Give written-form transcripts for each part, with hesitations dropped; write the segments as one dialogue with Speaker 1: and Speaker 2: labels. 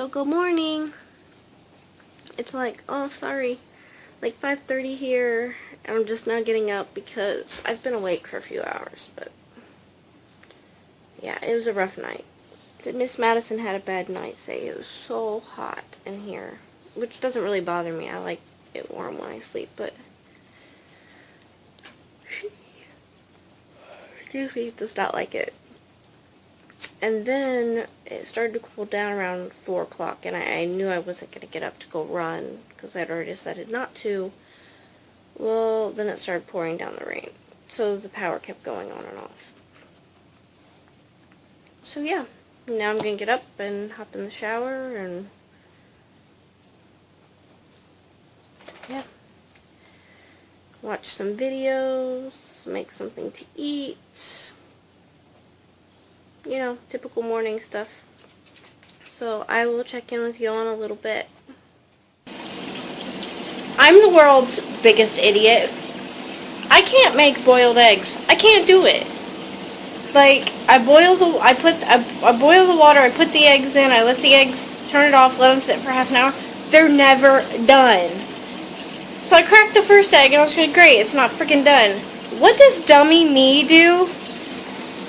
Speaker 1: So good morning. It's like, oh sorry, like 5:30 here. I'm just now getting up because I've been awake for a few hours, but yeah, it was a rough night. So Miss Madison had a bad night, say it was so hot in here, which doesn't really bother me. I like it warm when I sleep, but she does not like it. And then it started to cool down around 4 o'clock, and I knew I wasn't going to get up to go run because I'd already decided not to. Well, then it started pouring down the rain, so the power kept going on and off. So yeah, now I'm going to get up and hop in the shower and yeah, watch some videos, make something to eat. You know, typical morning stuff. So I will check in with you all in a little bit. I'm the world's biggest idiot. I can't make boiled eggs. I can't do it. Like, I boil the water, I put the eggs in, I let the eggs, turn it off, let them sit for half an hour. They're never done. So I cracked the first egg and I was like, great, it's not freaking done. What does dummy me do?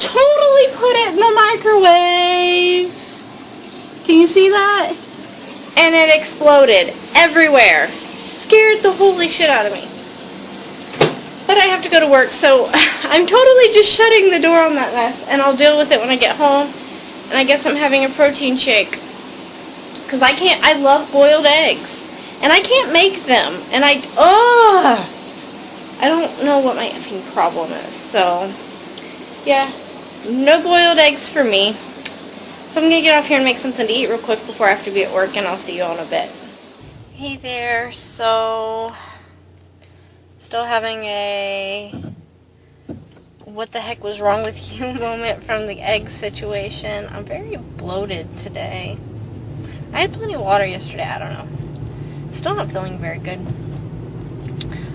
Speaker 1: Totally put it in the microwave. Can you see that? And it exploded everywhere. Scared the holy shit out of me. But I have to go to work, so I'm totally just shutting the door on that mess, and I'll deal with it when I get home. And I guess I'm having a protein shake. Because I love boiled eggs. And I can't make them. And I don't know what my effing problem is. So, yeah. No boiled eggs for me. So I'm going to get off here and make something to eat real quick before I have to be at work, and I'll see you all in a bit. Hey there, so still having a what the heck was wrong with you moment from the egg situation. I'm very bloated today. I had plenty of water yesterday, I don't know. Still not feeling very good.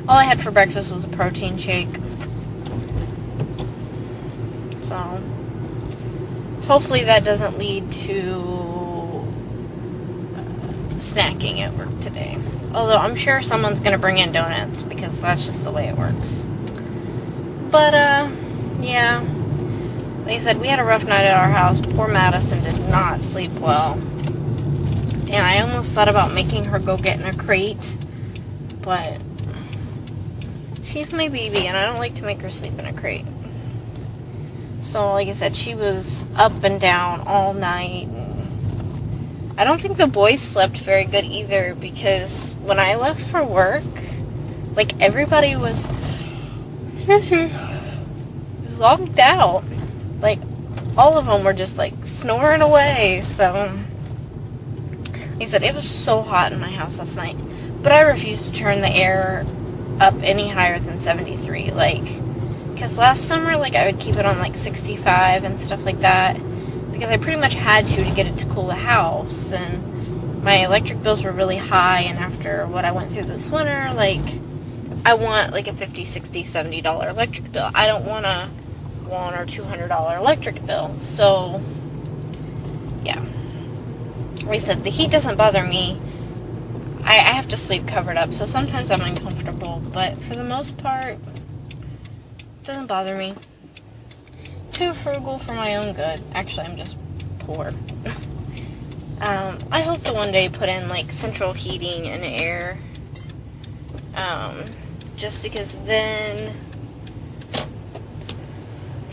Speaker 1: All I had for breakfast was a protein shake. So, hopefully that doesn't lead to snacking at work today. Although I'm sure someone's going to bring in donuts because that's just the way it works. But, yeah. Like I said, we had a rough night at our house. Poor Madison did not sleep well. And I almost thought about making her go get in a crate. But she's my baby and I don't like to make her sleep in a crate. So, like I said, she was up and down all night. I don't think the boys slept very good either because when I left for work, like, everybody was locked out. Like, all of them were just, like, snoring away. So, like I said, it was so hot in my house last night. But I refused to turn the air up any higher than 73. Like, because last summer, like, I would keep it on, like, 65 and stuff like that. Because I pretty much had to get it to cool the house. And my electric bills were really high. And after what I went through this winter, like, I want, like, a $50, $60, $70 electric bill. I don't want a $100 or $200 electric bill. So, yeah. Like I said, the heat doesn't bother me. I have to sleep covered up. So sometimes I'm uncomfortable. But for the most part, doesn't bother me. Too frugal for my own good. Actually, I'm just poor. I hope to one day put in, like, central heating and air. Just because then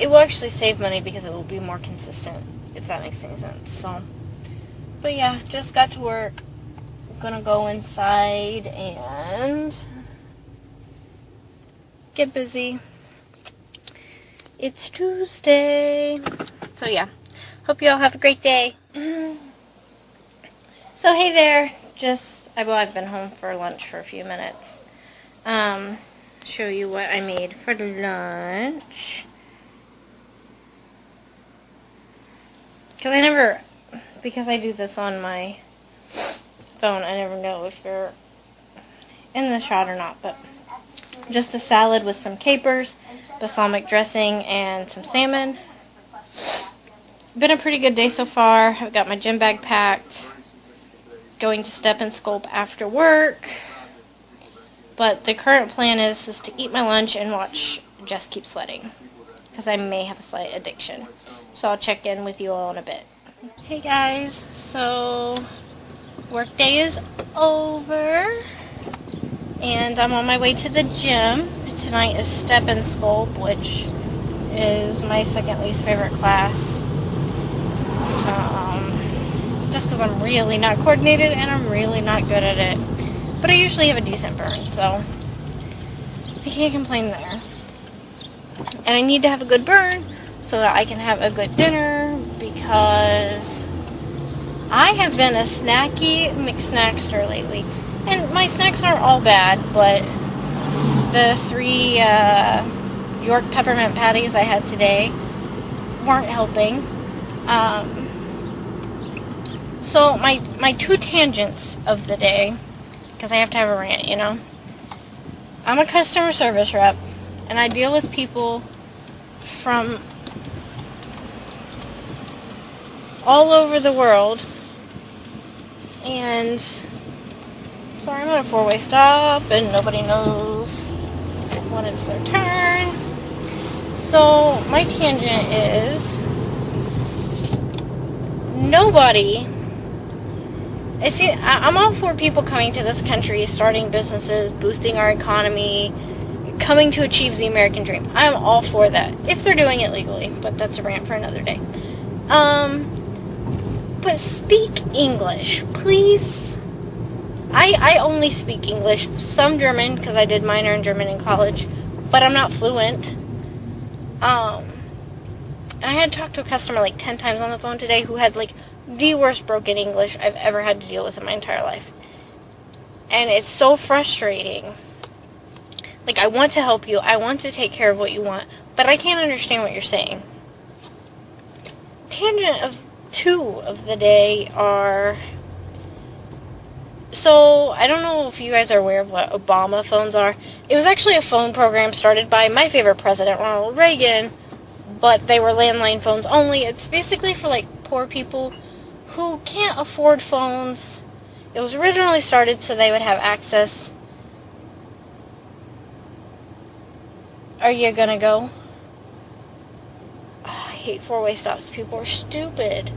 Speaker 1: it will actually save money because it will be more consistent, if that makes any sense. So, but yeah, just got to work. Gonna go inside and get busy. It's Tuesday. So yeah, hope you all have a great day. So hey there, I've been home for lunch for a few minutes. Show you what I made for lunch. Because I do this on my phone, I never know if you're in the shot or not, but just a salad with some capers, balsamic dressing, and some salmon. Been a pretty good day so far. I've got my gym bag packed. going to Step and Sculpt after work. But the current plan is to eat my lunch and watch Just Keep Sweating, because I may have a slight addiction. So I'll check in with you all in a bit. Hey guys, so work day is over, and I'm on my way to the gym. Tonight is Step and Sculpt, which is my second least favorite class. Just because I'm really not coordinated and I'm really not good at it. But I usually have a decent burn, so I can't complain there. And I need to have a good burn so that I can have a good dinner, because I have been a snacky McSnackster lately. And my snacks aren't all bad, but the 3 York peppermint patties I had today weren't helping. So my 2 tangents of the day, because I have to have a rant, you know. I'm a customer service rep, and I deal with people from all over the world. And sorry, I'm at a 4-way stop, and nobody knows when it's their turn. So my tangent is nobody. I'm all for people coming to this country, starting businesses, boosting our economy, coming to achieve the American dream. I'm all for that, if they're doing it legally, but that's a rant for another day. But speak English, please. I only speak English, some German, because I did minor in German in college, but I'm not fluent. And I had talked to a customer like 10 times on the phone today who had like the worst broken English I've ever had to deal with in my entire life. And it's so frustrating. Like, I want to help you, I want to take care of what you want, but I can't understand what you're saying. Tangent of 2 of the day are... So, I don't know if you guys are aware of what Obama phones are. It was actually a phone program started by my favorite president, Ronald Reagan, but they were landline phones only. It's basically for, like, poor people who can't afford phones. It was originally started so they would have access. Are you gonna go? Oh, I hate 4-way stops. People are stupid.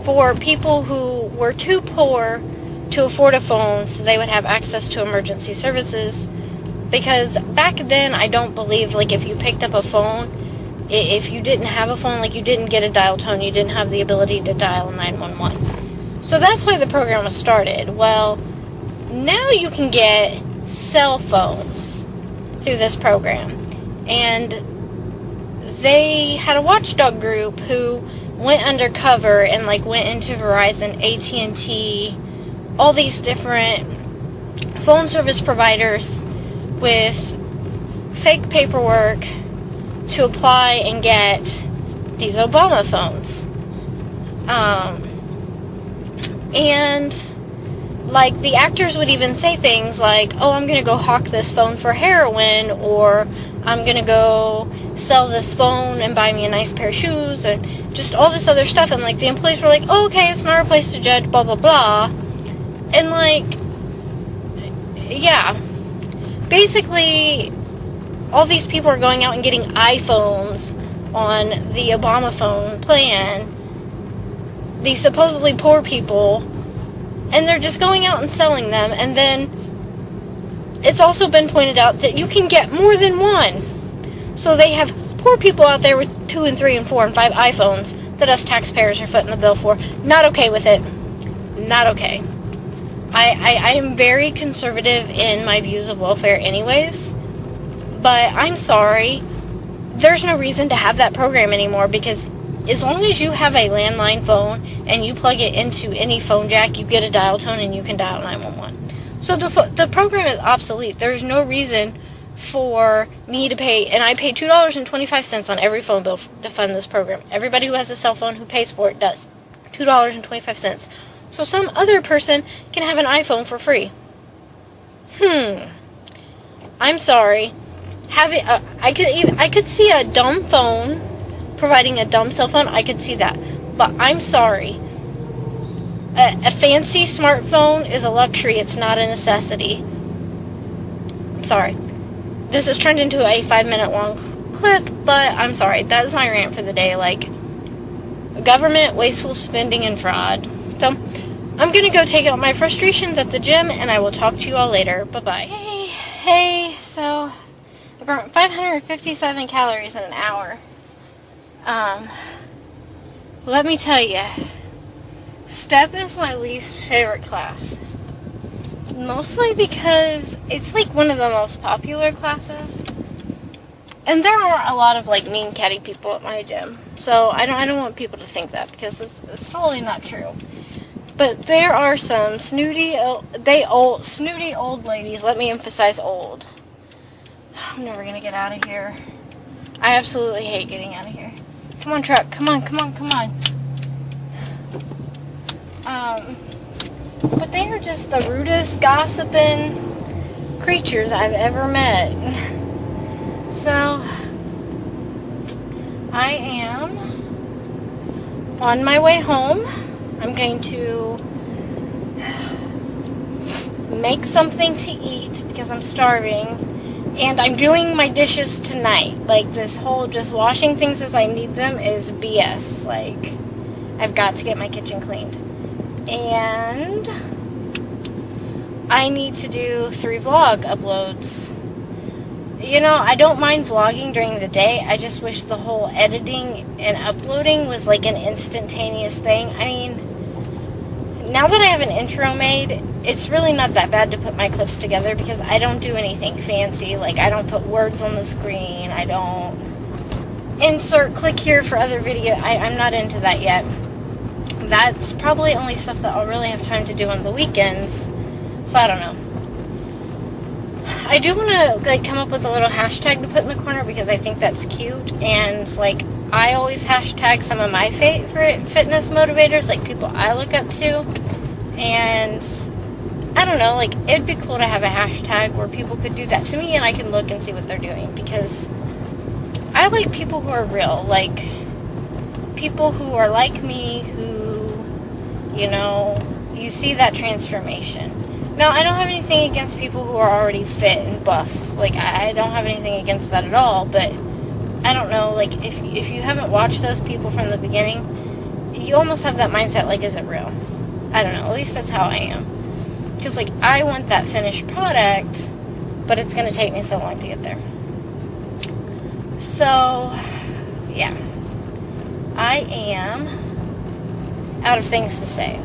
Speaker 1: For people who were too poor to afford a phone so they would have access to emergency services. Because back then, I don't believe, like, if you picked up a phone, if you didn't have a phone, like, you didn't get a dial tone, you didn't have the ability to dial 911. So that's why the program was started. Well, now you can get cell phones through this program. And they had a watchdog group who went undercover and, like, went into Verizon, AT&T, all these different phone service providers with fake paperwork to apply and get these Obama phones. And, like, the actors would even say things like, oh, I'm going to go hawk this phone for heroin, or I'm going to go sell this phone and buy me a nice pair of shoes, and just all this other stuff. And, like, the employees were like, oh, okay, it's not our place to judge, blah, blah, blah. And, like, yeah. Basically, all these people are going out and getting iPhones on the Obama phone plan, these supposedly poor people, and they're just going out and selling them. And then it's also been pointed out that you can get more than one. So they have poor people out there with 2 and 3 and 4 and 5 iPhones that us taxpayers are footing the bill for. Not okay with it. Not okay. I am very conservative in my views of welfare anyways, but I'm sorry, there's no reason to have that program anymore, because as long as you have a landline phone and you plug it into any phone jack, you get a dial tone and you can dial 911. So the program is obsolete. There's no reason for me to pay, and I pay $2.25 on every phone bill to fund this program. Everybody who has a cell phone who pays for it does. $2.25. So some other person can have an iPhone for free. I'm sorry. I could see a dumb phone providing a dumb cell phone. I could see that. But I'm sorry. A fancy smartphone is a luxury. It's not a necessity. Sorry. This has turned into a 5-minute long clip, but I'm sorry. That is my rant for the day. Like, government, wasteful spending, and fraud. So, I'm going to go take out my frustrations at the gym, and I will talk to you all later. Bye-bye. Hey, so I burnt 557 calories in an hour. Let me tell you, STEP is my least favorite class. Mostly because it's like one of the most popular classes. And there are a lot of like mean catty people at my gym. So I don't want people to think that, because it's totally not true. But there are some snooty old ladies. Let me emphasize old. I'm never gonna get out of here. I absolutely hate getting out of here. Come on, truck. Come on. But they are just the rudest, gossiping creatures I've ever met. So, I am on my way home. I'm going to make something to eat because I'm starving. And I'm doing my dishes tonight. Like, this whole just washing things as I need them is BS. Like, I've got to get my kitchen cleaned. And I need to do 3 vlog uploads. You know, I don't mind vlogging during the day. I just wish the whole editing and uploading was like an instantaneous thing. I mean, now that I have an intro made, it's really not that bad to put my clips together because I don't do anything fancy. Like, I don't put words on the screen. I don't click here for other video. I'm not into that yet. That's probably only stuff that I'll really have time to do on the weekends. So I don't know. I do want to like come up with a little hashtag to put in the corner because I think that's cute. And like, I always hashtag some of my favorite fitness motivators, like people I look up to. And I don't know, like, it'd be cool to have a hashtag where people could do that to me and I can look and see what they're doing, because I like people who are real, like people who are like me, who, you know, you see that transformation. Now, I don't have anything against people who are already fit and buff. Like, I don't have anything against that at all, but I don't know, like, if you haven't watched those people from the beginning, you almost have that mindset, like, is it real? I don't know, at least that's how I am. Because, like, I want that finished product, but it's going to take me so long to get there. So, yeah. I am out of things to say.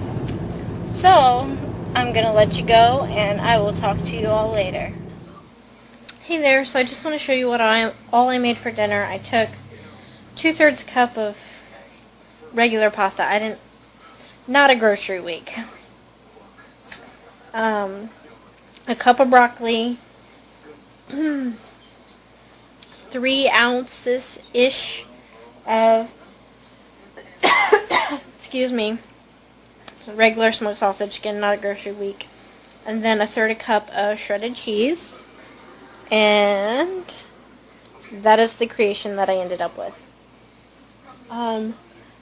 Speaker 1: So, I'm going to let you go, and I will talk to you all later. Hey there, so I just want to show you what all I made for dinner. I took 2/3 cup of regular pasta. Not a grocery week. A cup of broccoli, 3 ounces-ish of, excuse me, regular smoked sausage, again, not a grocery week, and then 1/3 cup of shredded cheese, and that is the creation that I ended up with. I'm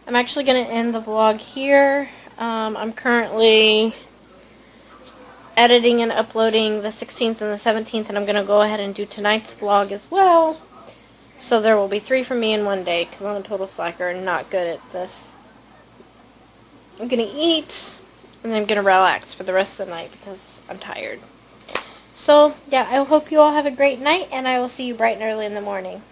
Speaker 1: actually going to end the vlog here. I'm currently editing and uploading the 16th and the 17th, and I'm going to go ahead and do tonight's vlog as well. So there will be 3 for me in one day, because I'm a total slacker and not good at this. I'm going to eat, and then I'm going to relax for the rest of the night, because I'm tired. So, yeah, I hope you all have a great night, and I will see you bright and early in the morning.